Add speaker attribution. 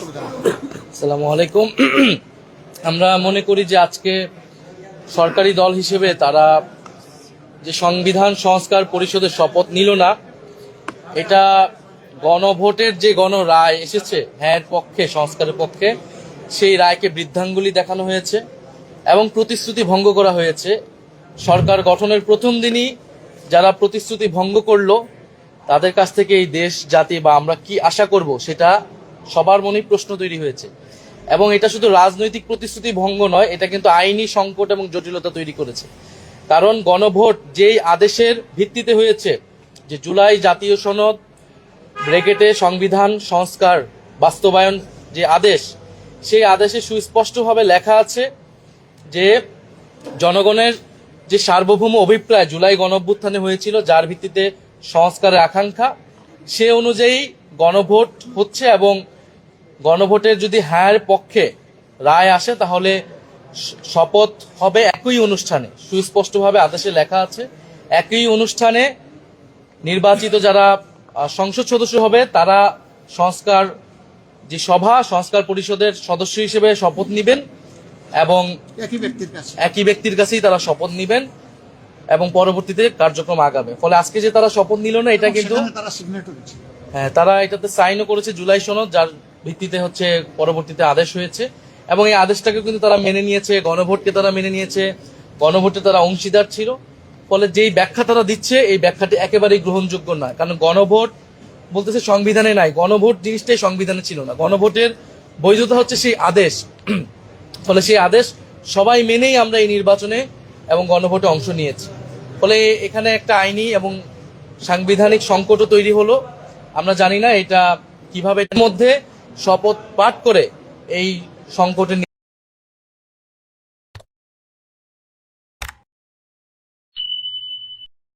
Speaker 1: আসসালামু আলাইকুম। আমরা মনে করি যে আজকে সরকারি দল হিসেবে তারা যে সংবিধান সংস্কার পরিষদের শপথ নিল না, এটা গণভোটের যে গণরায় এসেছে হ্যাঁ পক্ষে, সংস্কারের পক্ষে, সেই রায়কে বৃদ্ধাঙ্গুলি দেখানো হয়েছে এবং প্রতিশ্রুতি ভঙ্গ করা হয়েছে। সরকার গঠনের প্রথম দিনই যারা প্রতিশ্রুতি ভঙ্গ করলো তাদের কাছ থেকে এই দেশ জাতি বা আমরা কি আশা করব সেটা সবার মনেই প্রশ্ন তৈরি হয়েছে। এবং এটা শুধু রাজনৈতিক প্রতিশ্রুতি ভঙ্গ নয়, এটা কিন্তু আইনি সংকট এবং জটিলতা তৈরি করেছে। কারণ গণভোট যেই আদেশের ভিত্তিতে হয়েছে, যে জুলাই জাতীয় সনদ ব্র্যাকেটে সংবিধান সংস্কার বাস্তবায়ন যে আদেশ, সেই আদেশে সুস্পষ্টভাবে লেখা আছে যে জনগণের যে সার্বভৌম অভিপ্রায় জুলাই গণঅভ্যুত্থানে হয়েছিল, যার ভিত্তিতে সংস্কারের আকাঙ্ক্ষা, সে অনুযায়ী গণভোট হচ্ছে এবং গণভোটের যদি হ্যাঁর পক্ষে রায় আসে তাহলে শপথ হবে একই অনুষ্ঠানে। সুস্পষ্টভাবে আদেশে লেখা আছে একই অনুষ্ঠানে নির্বাচিত যারা সংসদ সদস্য হবে তারা সংস্কার যে সভা, সংস্কার পরিষদের সদস্য হিসেবে শপথ নেবেন এবং একই ব্যক্তির কাছেই তারা শপথ নেবেন এবং পরবর্তীতে কার্যক্রম আগাবে। ফলে আজকে যে তারা শপথ নিল না, এটা কিন্তু হ্যাঁ তারা এটাতে সাইনও করেছে জুলাই সনদ, যার ভিত্তিতে হচ্ছে পরবর্তীতে আদেশ হয়েছে এবং এই আদেশটাকে কিন্তু তারা মেনে নিয়েছে, গণভোটকে তারা মেনে নিয়েছে, গণভোটে তারা অংশীদার ছিল। ফলে যেই ব্যাখ্যা তারা দিচ্ছে এই ব্যাখ্যাটি একেবারেই গ্রহণযোগ্য নয়। কারণ গণভোট বলতেছে সংবিধানে নাই, গণভোট জিনিসটাই সংবিধানে ছিল না। গণভোটের বৈধতা হচ্ছে সেই আদেশ। ফলে সেই আদেশ সবাই মেনেই আমরা এই নির্বাচনে এবং গণভোটে অংশ নিয়েছি। ফলে এখানে একটা আইনি এবং সাংবিধানিক সংকটও তৈরি হলো। আমরা জানি না এটা কিভাবে এর মধ্যে শপথ পাঠ করে এই সংকটের